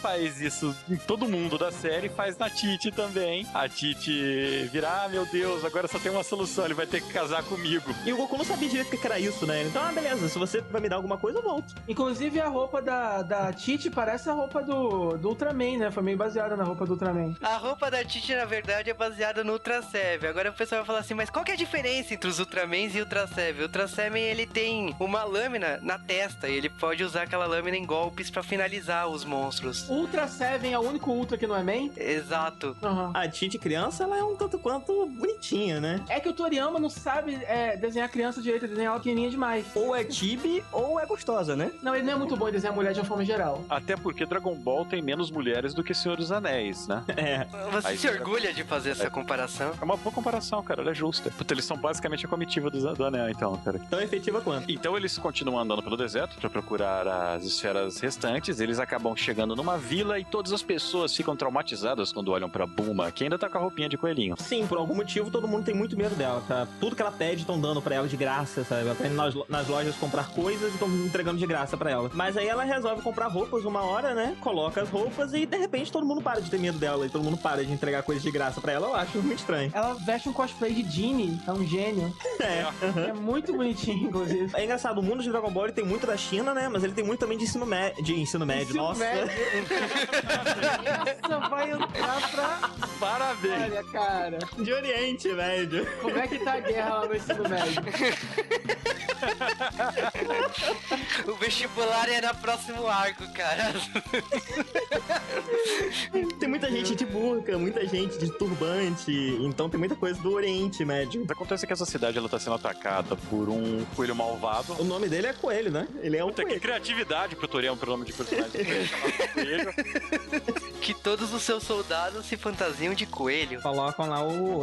Faz isso em todo mundo da série, faz na Titi também. A Titi vira, meu Deus, agora só tem uma solução, ele vai ter que casar comigo. E o Goku não sabia direito o que era isso, né? Então, beleza, se você vai me dar alguma coisa, eu volto. Inclusive a roupa da Titi parece a roupa do Ultraman, né? Foi meio baseada na roupa do Ultraman. A roupa da Titi, na verdade, é baseada no Ultra Seven. Agora o pessoal vai falar assim, mas qual que é a diferença entre os Ultramans e o Ultra Seven? O Ultra Seven, ele tem uma lâmina na testa e ele pode usar aquela lâmina em golpes pra finalizar os monstros. Ultra Seven é o único Ultra que não é Man? Exato. Uhum. A Titi criança, ela é um tanto quanto bonitinha, né? É que o Toriyama não sabe desenhar criança direito, desenhar ela pequenininha demais. Ou é chibi, ou é gostosa, né? Não, ele não é muito bom em desenhar mulher de uma forma geral. Até porque Dragon Ball tem menos mulheres do que Senhor dos Anéis, né? É. Você Aí se fica- orgulha de fazer essa comparação? É uma boa comparação, cara, ela é justa. Puta, eles são basicamente a comitiva do Anel, então, cara. Tão efetiva quanto. Então eles continuam andando pelo deserto pra procurar as esferas restantes. Eles acabam chegando numa vila e todas as pessoas ficam traumatizadas quando olham pra Bulma, que ainda tá com a roupinha de coelhinho. Sim, por algum motivo todo mundo tem muito medo dela, tá? Tudo que ela pede estão dando pra ela de graça, sabe? Ela tá indo nas lojas comprar coisas e estão entregando de graça pra ela. Mas aí ela resolve comprar roupas uma hora, né? Coloca as roupas e de repente todo mundo para de ter medo dela e todo mundo para de entregar coisas de graça pra ela. Eu acho muito estranho. Ela veste um cosplay de Genie, é um gênio. É. É muito bonitinho, inclusive. É engraçado, o mundo de Dragon Ball ele tem muito da China, né? Mas ele tem muito também jovem de ensino médio. Nossa. Essa vai entrar pra... Parabéns. Olha, cara. De Oriente Médio. Como é que tá a guerra lá no ensino médio? O vestibular é no próximo arco, cara. Tem muita gente de burca, muita gente de turbante, então tem muita coisa do Oriente Médio. Acontece que essa cidade ela tá sendo atacada por um coelho malvado. O nome dele é Coelho, né? Ele é um Puta, que coelho. criatividade pro Toriyama, pro nome de personagem. Chamado Coelho. Que todos os seus soldados se fantasiam de coelho. Colocam lá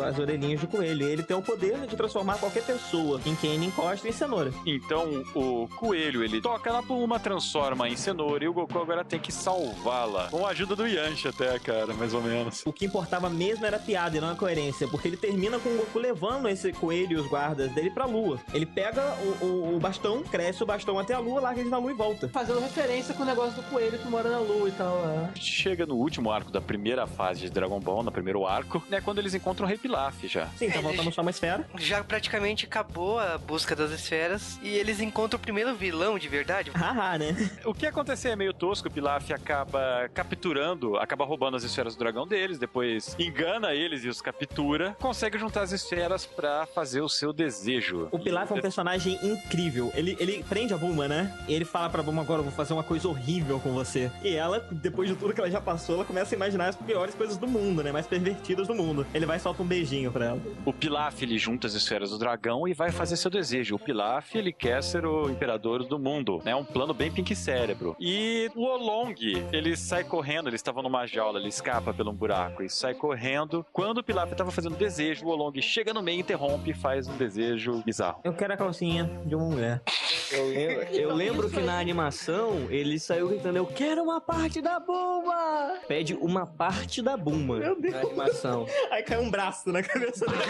as orelhinhas de coelho. E ele tem o poder de transformar qualquer pessoa em quem ele encosta em cenoura. Então, o coelho, ele toca na Bulma, transforma em cenoura, e o Goku agora tem que salvá-la. Com a ajuda do Yanshi até, cara, mais ou menos. O que importava mesmo era a piada e não a coerência, porque ele termina com o Goku levando esse coelho e os guardas dele pra Lua. Ele pega o bastão, cresce o bastão até a Lua, larga ele na Lua e volta. Fazendo referência com o negócio do coelho que mora na lua e tal. A gente chega no último arco da primeira fase de Dragon Ball, no primeiro arco, né, quando eles encontram o Rei Pilaf já. Sim, tá voltando só uma esfera. Já praticamente acabou a busca das esferas e eles encontram o primeiro vilão de verdade. Haha, né? O que acontecer é meio tosco, o Pilaf acaba capturando, acaba roubando as esferas do dragão deles, depois engana eles e os captura, consegue juntar as esferas pra fazer o seu desejo. O Pilaf é um personagem incrível. Ele prende a Bulma, né? E ele fala pra Bulma, agora eu vou fazer uma coisa horrível com você. E ela, depois de tudo que ela já passou, ela começa a imaginar as piores coisas do mundo, né? Mais pervertidas do mundo. Ele vai e solta um beijinho pra ela. O Pilaf, ele junta as esferas do dragão e vai fazer seu desejo. O Pilaf, ele quer ser o imperador do mundo, né? Um plano bem Pink Cérebro. E o Olong, ele sai correndo, ele estava numa jaula, ele escapa pelo buraco e sai correndo. Quando o Pilaf estava fazendo desejo, o Olong chega no meio, interrompe e faz um desejo bizarro. Eu quero a calcinha de uma mulher. Eu lembro que na animação ele saiu gritando: eu quero uma parte da Bulma! Pede uma parte da Bulma. Meu Deus. Na animação. Aí cai um braço na cabeça dele.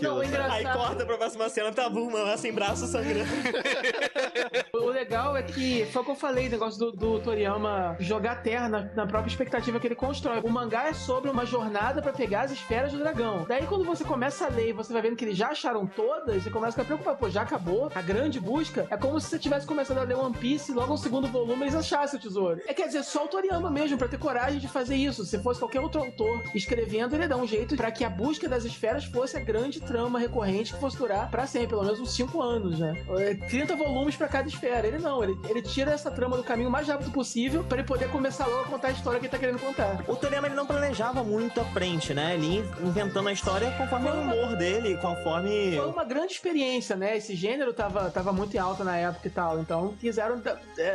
Não, o engraçado... Aí corta pra próxima cena, tá a Bulma lá sem braço sangrando. O legal é que, foi o que eu falei, o negócio do Toriyama jogar terra na própria expectativa que ele constrói. O mangá é sobre uma jornada pra pegar as esferas do dragão. Daí quando você começa a ler e você vai vendo que eles já acharam todas, você começa a ficar preocupado. Pô, já acabou a grande busca? É como se você tivesse começado a ler One Piece e logo no segundo volume eles achassem o tesouro. Quer dizer, só o Toriyama mesmo pra ter coragem de fazer isso. Se fosse qualquer outro autor escrevendo, ele ia dar um jeito pra que a busca das esferas fosse a grande trama recorrente que fosse durar pra sempre, pelo menos uns 5 anos, né? 30 volumes pra cada esfera. Ele não, ele tira essa trama do caminho o mais rápido possível pra ele poder começar logo a contar a história que ele tá querendo contar. O Toriyama, ele não planejava muito à frente, né? Ele ia inventando a história conforme o humor dele, conforme... Foi uma grande experiência, né? Esse gênero tava muito em alta na época e tal, então quiseram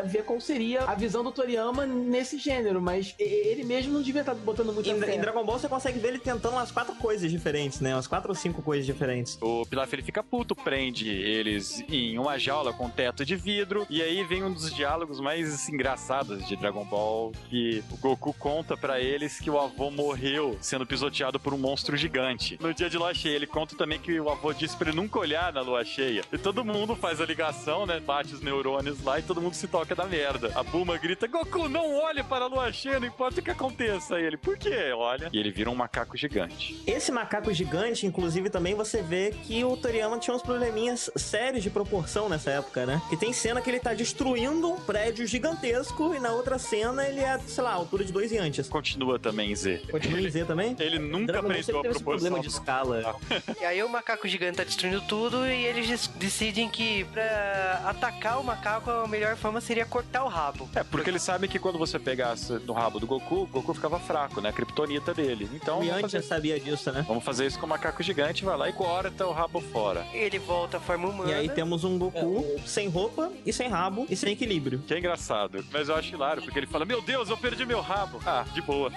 ver qual seria a visão do Toriyama nesse gênero, mas ele mesmo não devia estar botando muito Em Dragon Ball você consegue ver ele tentando umas 4 coisas diferentes, né? Umas 4 ou 5 coisas diferentes. O Pilaf, ele fica puto, prende eles em uma jaula com teto de vidro, e aí vem um dos diálogos mais engraçados de Dragon Ball, que o Goku conta pra eles que o avô morreu sendo pisoteado por um monstro gigante. No dia de lua cheia, ele conta também que o avô disse pra ele nunca olhar na lua cheia. E todo mundo faz a ligação, né? Bate os neurônios lá e todo mundo se toca da merda. A Bulma grita: Goku, não olhe para a lua cheia, não importa o que aconteça. E ele, por quê? Olha. E ele vira um macaco gigante. Esse macaco gigante, inclusive, também você vê que o Toriyama tinha uns probleminhas sérios de proporção nessa época, né? Que tem cena que ele tá destruindo um prédio gigantesco e na outra cena ele é, sei lá, a altura de 2 gigantes. Continua também em Z. Continua em Z também? Ele nunca Dragon Ball aprendeu sempre a teve esse proporção. problema de escala. E aí o macaco gigante tá destruindo tudo e eles decidem que pra atacar o macaco a melhor forma seria cortar o rabo. É, porque eles sabem que quando você pegasse no rabo do Goku, o Goku ficava fraco, né? A kryptonita dele. Então, O Yanti já sabia disso, né? vamos fazer isso com o macaco gigante, vai lá e corta o rabo fora. Ele volta à forma humana. E aí temos um Goku sem roupa e sem rabo e sem equilíbrio. Que é engraçado, mas eu acho hilário, porque ele fala: meu Deus, eu perdi meu rabo. Ah, de boa.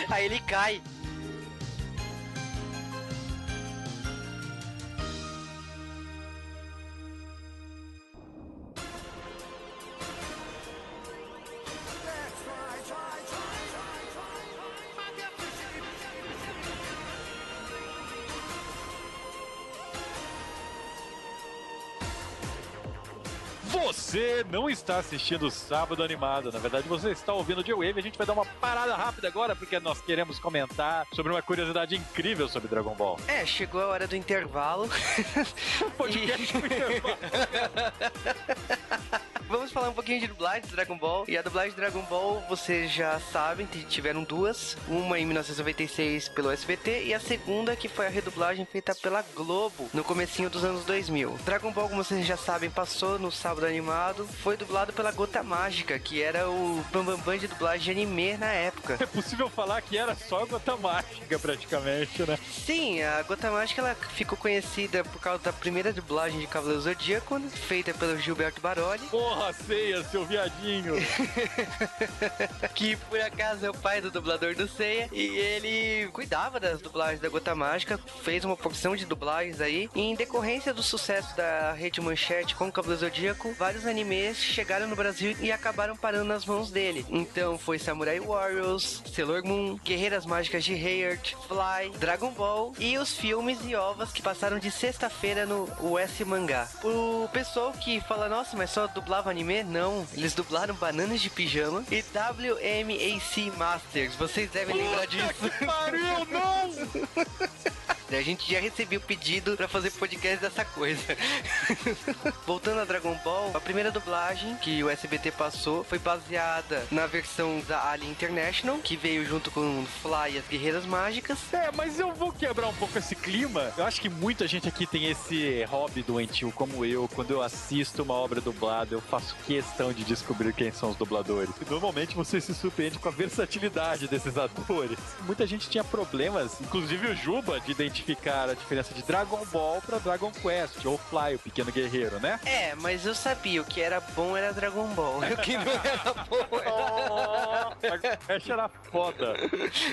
Aí ele cai. Você não está assistindo o Sábado Animado. Na verdade, você está ouvindo o J-Wave. A gente vai dar uma parada rápida agora, porque nós queremos comentar sobre uma curiosidade incrível sobre Dragon Ball. Chegou a hora do intervalo. Podcast do intervalo. Vamos falar um pouquinho de dublagem de Dragon Ball. E a dublagem de Dragon Ball, vocês já sabem, tiveram duas. Uma em 1996 pelo SBT e a segunda que foi a redublagem feita pela Globo no comecinho dos anos 2000. Dragon Ball, como vocês já sabem, passou no Sábado Animado. Foi dublado pela Gota Mágica, que era o bambambam de dublagem de anime na época. É possível falar que era só a Gota Mágica, praticamente, né? Sim, a Gota Mágica ela ficou conhecida por causa da primeira dublagem de Cavaleiro Zodíaco, feita pelo Gilberto Baroli. Porra, Seiya, seu viadinho! Que por acaso é o pai do dublador do Seiya. E ele cuidava das dublagens da Gota Mágica, fez uma porção de dublagens aí. E em decorrência do sucesso da Rede Manchete com o Cavaleiro Zodíaco, vários animes chegaram no Brasil e acabaram parando nas mãos dele. Então foi Samurai Warriors, Sailor Moon, Guerreiras Mágicas de Heart, Fly, Dragon Ball e os filmes e ovas que passaram de sexta-feira no US Mangá. O pessoal que fala, nossa, mas só dublava anime? Não, eles dublaram Bananas de Pijama e WMAC Masters. Vocês devem lembrar disso. Que pariu, não! A gente já recebeu o pedido pra fazer podcast dessa coisa. Voltando a Dragon Ball, a primeira dublagem que o SBT passou foi baseada na versão da Alien International, que veio junto com Fly e as Guerreiras Mágicas. Mas eu vou quebrar um pouco esse clima. Eu acho que muita gente aqui tem esse hobby doentio como eu. Quando eu assisto uma obra dublada, eu faço questão de descobrir quem são os dubladores. E normalmente você se surpreende com a versatilidade desses atores. Muita gente tinha problemas, inclusive o Juba, de identificar a diferença de Dragon Ball pra Dragon Quest, ou Fly, o Pequeno Guerreiro, né? Mas eu sabia, o que era bom era Dragon Ball. O que não era bom era... Essa era foda.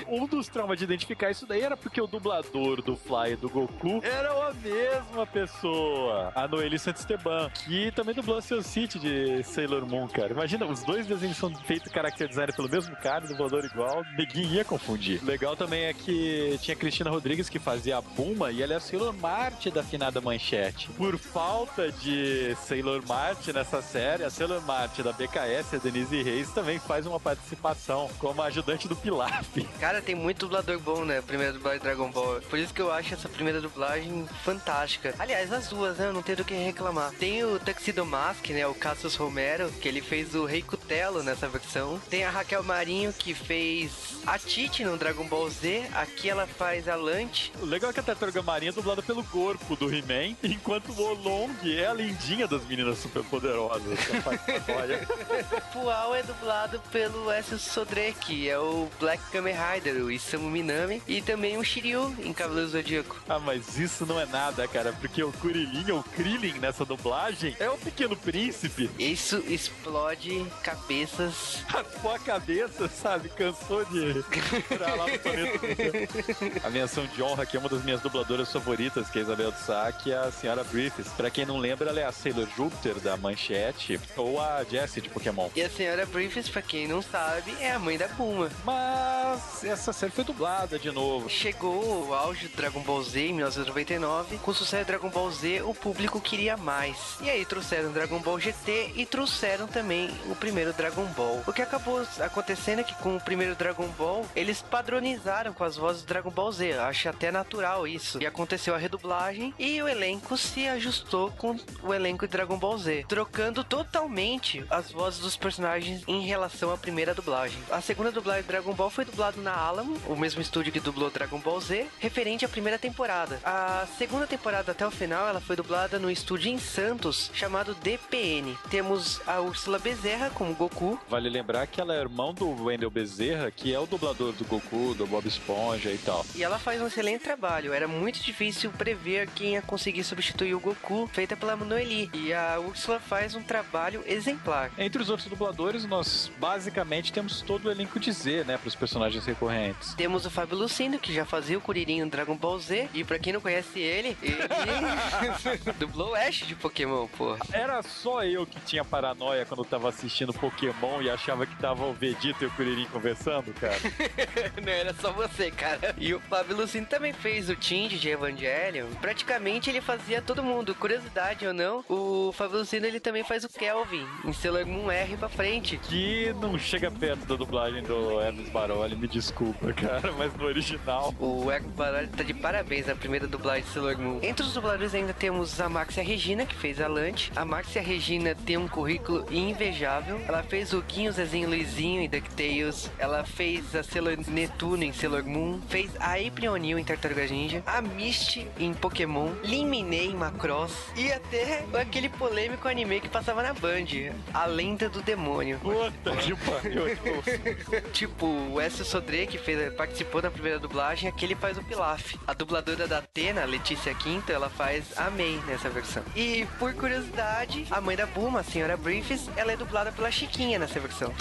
Um dos traumas de identificar isso daí era porque o dublador do Fly e do Goku eram a mesma pessoa, a Noeli Santisteban, que também dublou Seu City de Sailor Moon, cara. Imagina, os dois desenhos são feitos character design pelo mesmo cara, dublador igual, ninguém ia confundir. Legal também é que tinha Cristina Rodrigues que fazia a Bulma e ela é a Sailor Marte da afinada Manchete. Por falta de Sailor Marte nessa série, a Sailor Marte da BKS, a Denise Reis, também faz uma participação como ajudante do Pilaf. Cara, tem muito dublador bom, né? A primeira dublagem de Dragon Ball. Por isso que eu acho essa primeira dublagem fantástica. Aliás, as duas, né? Eu não tenho do que reclamar. Tem o Tuxedo Mask, né? O Cassius Romero, que ele fez o Rei Cutelo nessa versão. Tem a Raquel Marinho, que fez a Titi no Dragon Ball Z. Aqui ela faz a Lunch. O legal é que a Tartaruga Marinha é dublada pelo corpo do He-Man, enquanto o Olong é a lindinha das meninas superpoderosas. O Pual é dublado pelo Ezio Sodré, que é o Black Kamen Rider, o Isamu Minami, e também o Shiryu em Cavaleiro Zodíaco. Mas isso não é nada, cara, porque o Kuririn, ou Krillin nessa dublagem, é o Pequeno Príncipe. Isso explode cabeças. Raspou a cabeça, sabe? Cansou de entrar lá no planeta. A menção de honra, que é uma das minhas dubladoras favoritas, que é a Isabel de Sá, que é a Senhora Briefs. Pra quem não lembra, ela é a Sailor Júpiter da Manchete, ou a Jessie de Pokémon. E a Senhora Briefs, pra quem não sabe, é a mãe da Bulma. Mas essa série foi dublada de novo. Chegou o auge do Dragon Ball Z em 1999. Com o sucesso do Dragon Ball Z, o público queria mais. E aí trouxeram Dragon Ball GT e trouxeram também o primeiro Dragon Ball. O que acabou acontecendo é que com o primeiro Dragon Ball, eles padronizaram com as vozes do Dragon Ball Z. Eu acho até natural isso. E aconteceu a redublagem e o elenco se ajustou com o elenco de Dragon Ball Z, trocando totalmente as vozes dos personagens em relação à primeira dublagem. A segunda dublagem de Dragon Ball foi dublado na Alamo, o mesmo estúdio que dublou Dragon Ball Z, referente à primeira temporada. A segunda temporada até o final, ela foi dublada no estúdio em Santos, chamado DPN. Temos a Úrsula Bezerra como Goku. Vale lembrar que ela é irmã do Wendel Bezerra, que é o dublador do Goku, do Bob Esponja e tal. E ela faz um excelente trabalho. Era muito difícil prever quem ia conseguir substituir o Goku, feita pela Noeli. E a Úrsula faz um trabalho exemplar. Entre os outros dubladores, nós basicamente temos todo o elenco de Z, né, para os personagens recorrentes. Temos o Fábio Lucindo, que já fazia o Kuririn no Dragon Ball Z. E pra quem não conhece ele dublou o Ash de Pokémon, porra. Era só eu que tinha paranoia quando eu tava assistindo Pokémon e achava que tava o Vegeta e o Kuririn conversando, cara? Não era só você, cara. E o Flávio Lucino também fez o Tindy de Evangelion. Praticamente ele fazia todo mundo. Curiosidade ou não, o Flávio Lucino ele também faz o Kelvin em Sailor Moon R pra frente. Que não chega perto da dublagem do Hermes Baroli, me desculpa, cara, mas no original. O Hermes Baroli tá de parabéns na primeira dublagem de Sailor Moon. Entre os dubladores ainda temos a Maxia Regina, que fez a Lante. A Maxia Regina tem um currículo invejável. Ela fez o Guinho, Zezinho, Luizinho em DuckTales. Ela fez a Sailor Netuno em Sailor Moon. Fez a April O'Neil em Tartarugas Ninja. A Misty em Pokémon. Lin Minei em Macross. E até aquele polêmico anime que passava na Band, A Lenda do Demônio. Puta que pariu. Tipo, o Écio Sodré, que participou da primeira dublagem, aqui ele faz o Pilaf. A dubladora da Atena, Letícia Quinto, ela faz a May nessa versão. E, por curiosidade, a mãe da Bulma, a senhora Briefs, ela é dublada pela Chiquinha nessa versão.